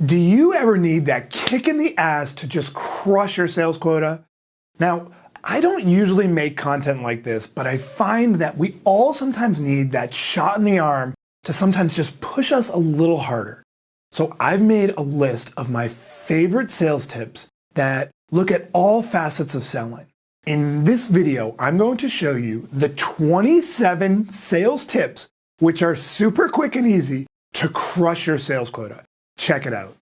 Do you ever need that kick in the ass to just crush your sales quota? Now, I don't usually make content like this, but I find that we all sometimes need that shot in the arm to sometimes just push us a little harder. So I've made a list of my favorite sales tips that look at all facets of selling. In this video, I'm going to show you the 27 sales tips which are super quick and easy to crush your sales quota. Check it out.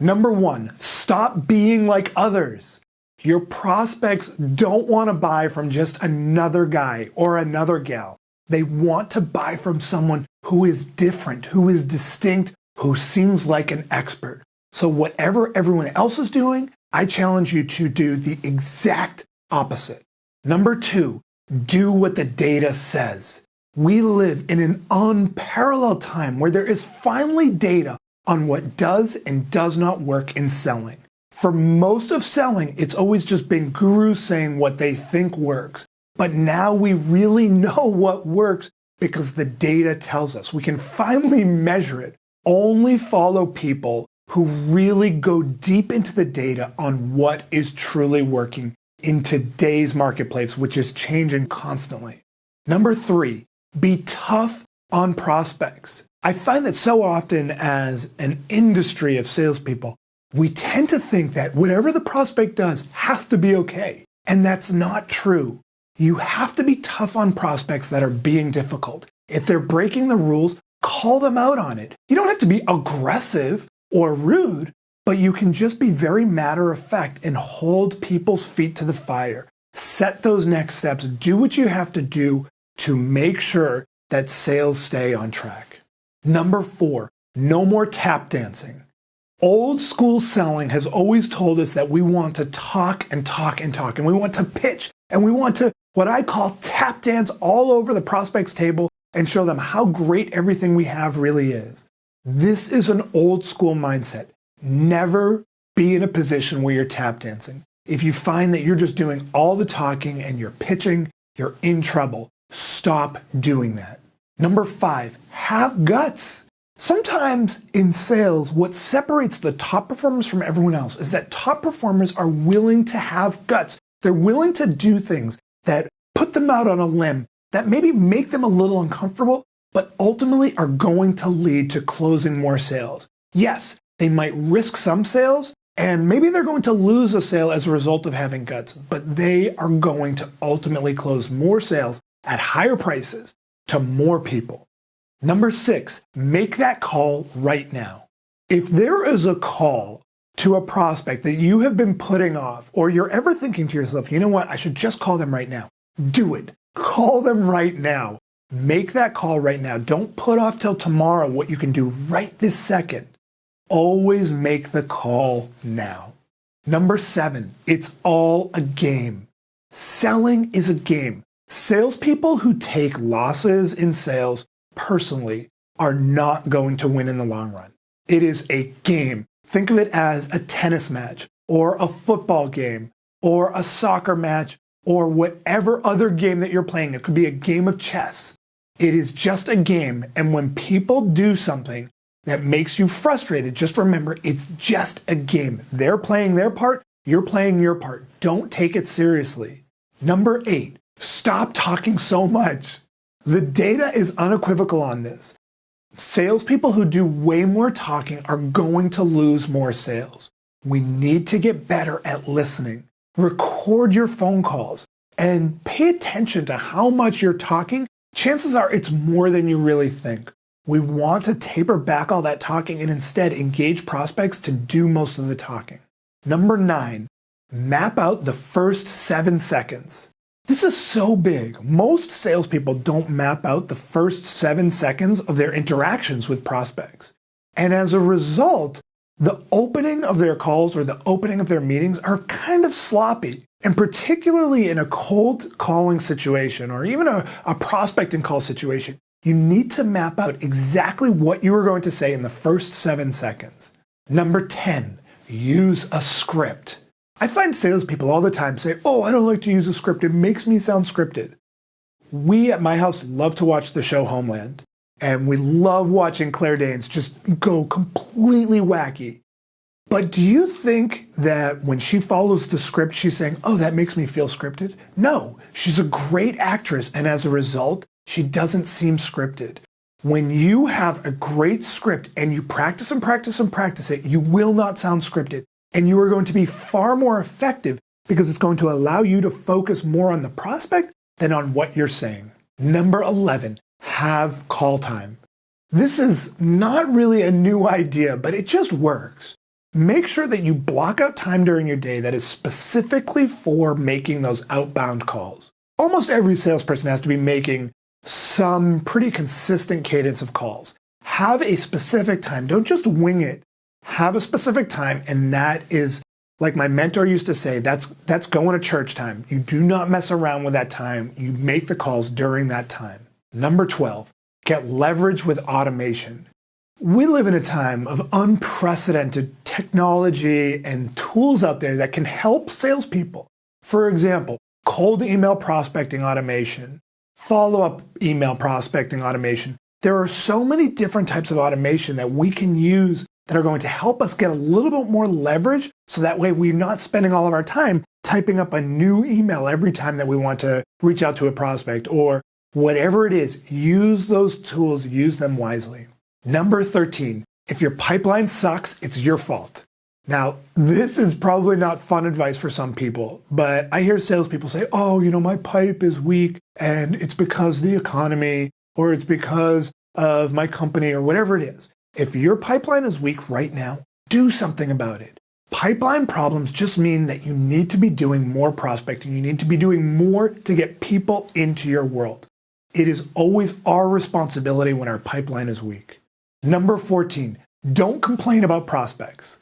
Number 1, stop being like others. Your prospects don't want to buy from just another guy or another gal. They want to buy from someone who is different, who is distinct, who seems like an expert. So whatever everyone else is doing, I challenge you to do the exact opposite. Number 2, do what the data says. We live in an unparalleled time where there is finally data on what does and does not work in selling. For most of selling, it's always just been gurus saying what they think works. But now we really know what works because the data tells us. We can finally measure it. Only follow people who really go deep into the data on what is truly working in today's marketplace, which is changing constantly. Number 3, be tough on prospects. I find that so often as an industry of salespeople, we tend to think that whatever the prospect does has to be okay. And that's not true. You have to be tough on prospects that are being difficult. If they're breaking the rules, call them out on it. You don't have to be aggressive or rude, but you can just be very matter of fact and hold people's feet to the fire. Set those next steps. Do what you have to do to make sure that sales stay on track. Number 4, no more tap dancing. Old school selling has always told us that we want to talk and talk and talk, and we want to pitch, and we want to, what I call, tap dance all over the prospect's table and show them how great everything we have really is. This is an old school mindset. Never be in a position where you're tap dancing. If you find that you're just doing all the talking and you're pitching, you're in trouble. Stop doing that. Number 5, have guts. Sometimes in sales, what separates the top performers from everyone else is that top performers are willing to have guts. They're willing to do things that put them out on a limb, that maybe make them a little uncomfortable, but ultimately are going to lead to closing more sales. Yes, they might risk some sales, and maybe they're going to lose a sale as a result of having guts, but they are going to ultimately close more sales at higher prices to more people. Number 6, make that call right now. If there is a call to a prospect that you have been putting off, or you're ever thinking to yourself, you know what, I should just call them right now. Do it. Call them right now. Make that call right now. Don't put off till tomorrow what you can do right this second. Always make the call now. Number 7, it's all a game. Selling is a game. Salespeople who take losses in sales personally are not going to win in the long run. It is a game. Think of it as a tennis match or a football game or a soccer match or whatever other game that you're playing. It could be a game of chess. It is just a game. And when people do something that makes you frustrated, just remember it's just a game. They're playing their part. You're playing your part. Don't take it seriously. Number 8, stop talking so much. The data is unequivocal on this. Salespeople who do way more talking are going to lose more sales. We need to get better at listening. Record your phone calls and pay attention to how much you're talking. Chances are it's more than you really think. We want to taper back all that talking and instead engage prospects to do most of the talking. Number 9, map out the first 7 seconds. This is so big. Most salespeople don't map out the first 7 seconds of their interactions with prospects. And as a result, the opening of their calls or the opening of their meetings are kind of sloppy. And particularly in a cold calling situation or even a prospecting call situation, you need to map out exactly what you are going to say in the first 7 seconds. Number 10, use a script. I find salespeople all the time say, oh, I don't like to use a script. It makes me sound scripted. We at my house love to watch the show Homeland. And we love watching Claire Danes just go completely wacky. But do you think that when she follows the script, she's saying, oh, that makes me feel scripted? No, she's a great actress. And as a result, she doesn't seem scripted. When you have a great script and you practice and practice and practice it, you will not sound scripted. And you are going to be far more effective because it's going to allow you to focus more on the prospect than on what you're saying. Number 11, have call time. This is not really a new idea, but it just works. Make sure that you block out time during your day that is specifically for making those outbound calls. Almost every salesperson has to be making some pretty consistent cadence of calls. Have a specific time. Don't just wing it. Have a specific time, and that is, like my mentor used to say, that's going to church time. You do not mess around with that time. You make the calls during that time. Number 12, get leverage with automation. We live in a time of unprecedented technology and tools out there that can help salespeople. For example, cold email prospecting automation, follow-up email prospecting automation. There are so many different types of automation that we can use that are going to help us get a little bit more leverage so that way we're not spending all of our time typing up a new email every time that we want to reach out to a prospect or whatever it is. Use those tools, use them wisely. Number 13, if your pipeline sucks, it's your fault. Now, this is probably not fun advice for some people, but I hear salespeople say, oh, my pipe is weak and it's because of the economy or it's because of my company or whatever it is. If your pipeline is weak right now, do something about it. Pipeline problems just mean that you need to be doing more prospecting. You need to be doing more to get people into your world. It is always our responsibility when our pipeline is weak. Number 14, don't complain about prospects.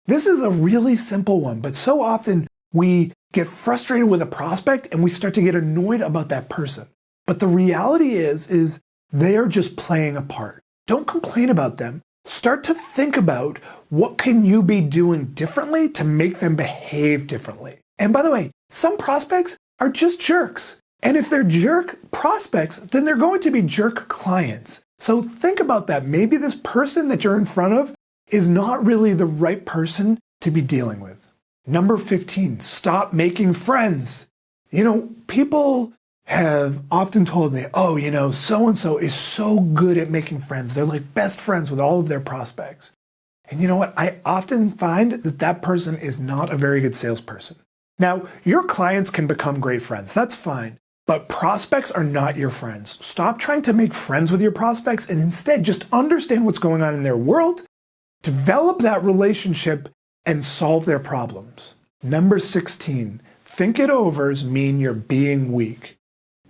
This is a really simple one, but so often we get frustrated with a prospect and we start to get annoyed about that person. But the reality is they are just playing a part. Don't complain about them. Start to think about what can you be doing differently to make them behave differently. And by the way, some prospects are just jerks. And if they're jerk prospects, then they're going to be jerk clients. So think about that. Maybe this person that you're in front of is not really the right person to be dealing with. Number 15, stop making friends. People have often told me, oh, so-and-so is so good at making friends. They're like best friends with all of their prospects. And you know what? I often find that person is not a very good salesperson. Now, your clients can become great friends. That's fine. But prospects are not your friends. Stop trying to make friends with your prospects and instead just understand what's going on in their world, develop that relationship, and solve their problems. Number 16, think it overs mean you're being weak.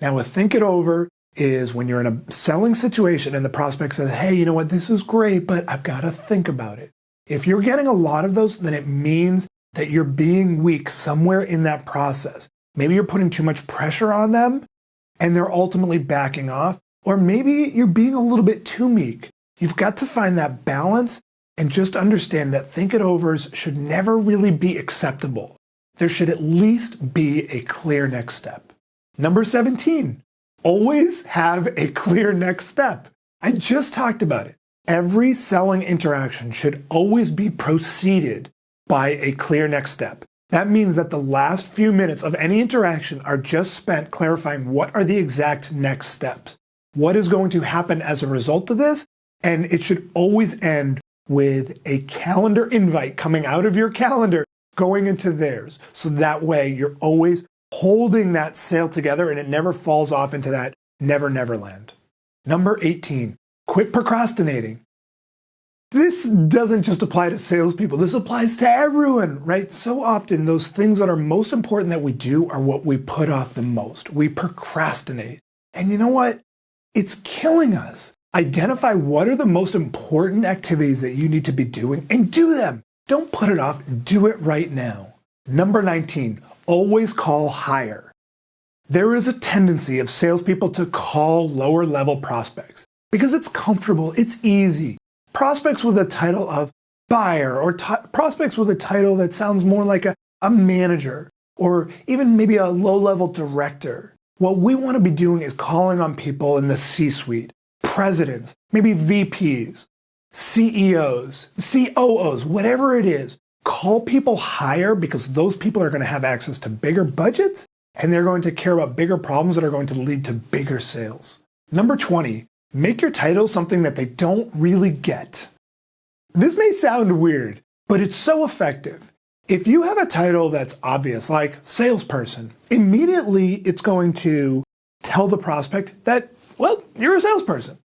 Now, a think it over is when you're in a selling situation and the prospect says, hey, you know what, this is great, but I've got to think about it. If you're getting a lot of those, then it means that you're being weak somewhere in that process. Maybe you're putting too much pressure on them and they're ultimately backing off. Or maybe you're being a little bit too meek. You've got to find that balance and just understand that think it overs should never really be acceptable. There should at least be a clear next step. Number 17, always have a clear next step. I just talked about it. Every selling interaction should always be preceded by a clear next step. That means that the last few minutes of any interaction are just spent clarifying what are the exact next steps. What is going to happen as a result of this? And it should always end with a calendar invite coming out of your calendar going into theirs. So that way you're always holding that sale together and it never falls off into that never, never land. Number 18, quit procrastinating. This doesn't just apply to salespeople. This applies to everyone, right? So often those things that are most important that we do are what we put off the most. We procrastinate. And you know what? It's killing us. Identify what are the most important activities that you need to be doing and do them. Don't put it off. Do it right now. Number 19, always call higher. There is a tendency of salespeople to call lower level prospects because it's comfortable, it's easy. Prospects with a title of buyer or prospects with a title that sounds more like a manager or even maybe a low-level director. What we want to be doing is calling on people in the C-suite, presidents, maybe VPs, CEOs, COOs, whatever it is. Call people higher because those people are going to have access to bigger budgets and they're going to care about bigger problems that are going to lead to bigger sales. Number 20, make your title something that they don't really get. This may sound weird, but it's so effective. If you have a title that's obvious, like salesperson, immediately it's going to tell the prospect that, well, you're a salesperson.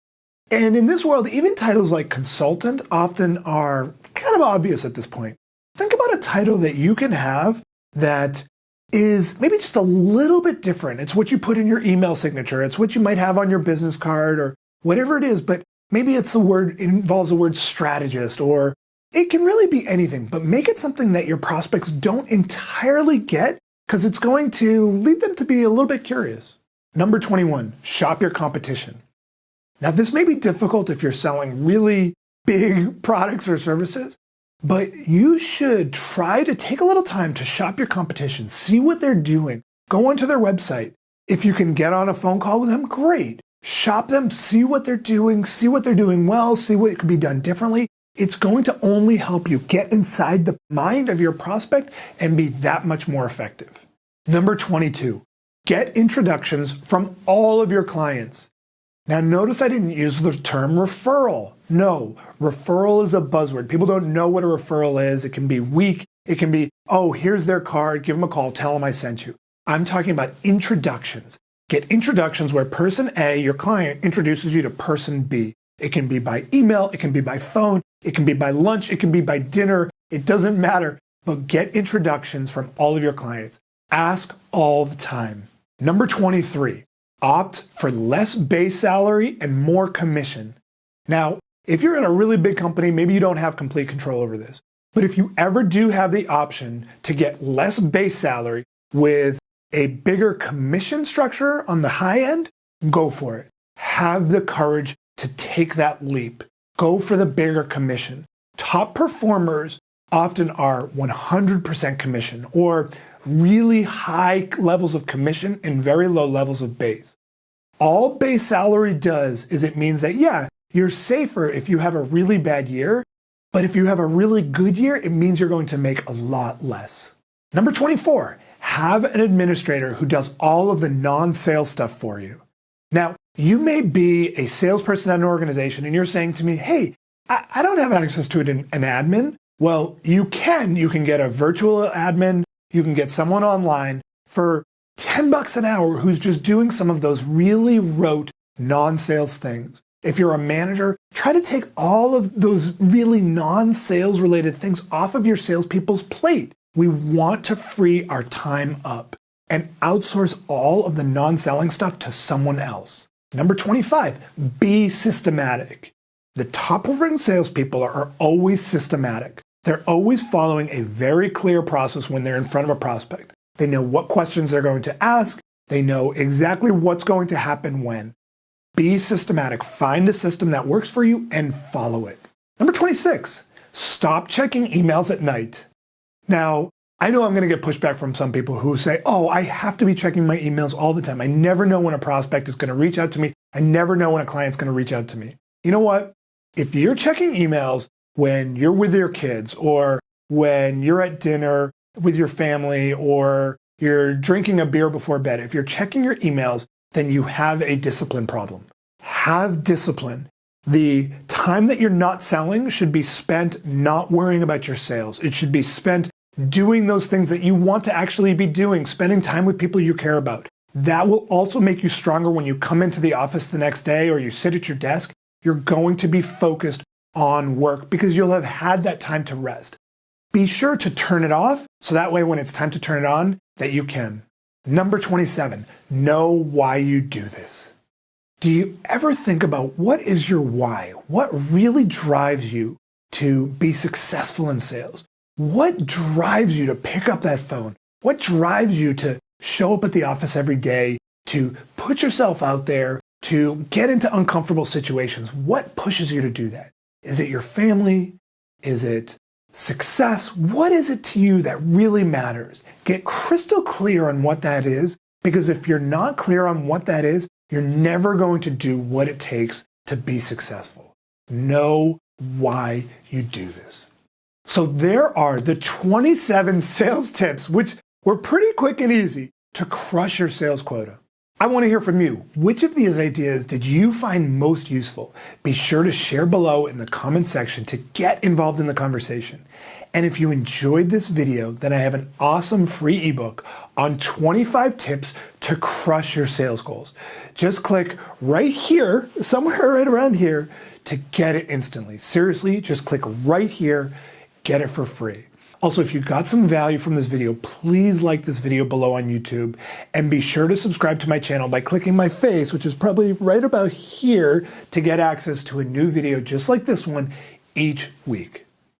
And in this world, even titles like consultant often are kind of obvious at this point. Think about a title that you can have that is maybe just a little bit different. It's what you put in your email signature. It's what you might have on your business card or whatever it is, but maybe it involves the word strategist, or it can really be anything, but make it something that your prospects don't entirely get because it's going to lead them to be a little bit curious. Number 21, shop your competition. Now, this may be difficult if you're selling really big products or services, but you should try to take a little time to shop your competition, see what they're doing, go onto their website. If you can get on a phone call with them, great. Shop them, see what they're doing well, see what could be done differently. It's going to only help you get inside the mind of your prospect and be that much more effective. Number 22, get introductions from all of your clients. Now, notice I didn't use the term referral. No, referral is a buzzword. People don't know what a referral is. It can be weak. It can be, oh, here's their card. Give them a call. Tell them I sent you. I'm talking about introductions. Get introductions where person A, your client, introduces you to person B. It can be by email. It can be by phone. It can be by lunch. It can be by dinner. It doesn't matter. But get introductions from all of your clients. Ask all the time. Number 23. Opt for less base salary and more commission. Now, if you're in a really big company, maybe you don't have complete control over this. But if you ever do have the option to get less base salary with a bigger commission structure on the high end, go for it. Have the courage to take that leap. Go for the bigger commission. Top performers often are 100% commission or really high levels of commission and very low levels of base. All base salary does is it means that, yeah, you're safer if you have a really bad year, but if you have a really good year, it means you're going to make a lot less. Number 24, have an administrator who does all of the non-sales stuff for you. Now, you may be a salesperson at an organization and you're saying to me, hey, I don't have access to an admin. Well, you can get a virtual admin. You can get someone online for $10 an hour who's just doing some of those really rote non-sales things. If you're a manager, try to take all of those really non-sales related things off of your salespeople's plate. We want to free our time up and outsource all of the non-selling stuff to someone else. Number 25, be systematic. The top-performing salespeople are always systematic. They're always following a very clear process when they're in front of a prospect. They know what questions they're going to ask. They know exactly what's going to happen when. Be systematic. Find a system that works for you and follow it. Number 26, stop checking emails at night. Now, I know I'm going to get pushback from some people who say, oh, I have to be checking my emails all the time. I never know when a prospect is going to reach out to me. I never know when a client's going to reach out to me. You know what? If you're checking emails when you're with your kids or when you're at dinner with your family or you're drinking a beer before bed, if you're checking your emails, then you have a discipline problem. Have discipline. The time that you're not selling should be spent not worrying about your sales. It should be spent doing those things that you want to actually be doing, spending time with people you care about. That will also make you stronger when you come into the office the next day or you sit at your desk. You're going to be focused on work because you'll have had that time to rest. Be sure to turn it off so that way when it's time to turn it on, that you can. Number 27, know why you do this. Do you ever think about what is your why? What really drives you to be successful in sales? What drives you to pick up that phone? What drives you to show up at the office every day, to put yourself out there, to get into uncomfortable situations? What pushes you to do that? Is it your family? Is it success? What is it to you that really matters? Get crystal clear on what that is, because if you're not clear on what that is, you're never going to do what it takes to be successful. Know why you do this. So there are the 27 sales tips, which were pretty quick and easy to crush your sales quota. I want to hear from you. Which of these ideas did you find most useful? Be sure to share below in the comment section to get involved in the conversation. And if you enjoyed this video, then I have an awesome free ebook on 25 tips to crush your sales goals. Just click right here, somewhere right around here, to get it instantly. Seriously, just click right here, get it for free. Also, if you got some value from this video, please like this video below on YouTube and be sure to subscribe to my channel by clicking my face, which is probably right about here, to get access to a new video just like this one each week.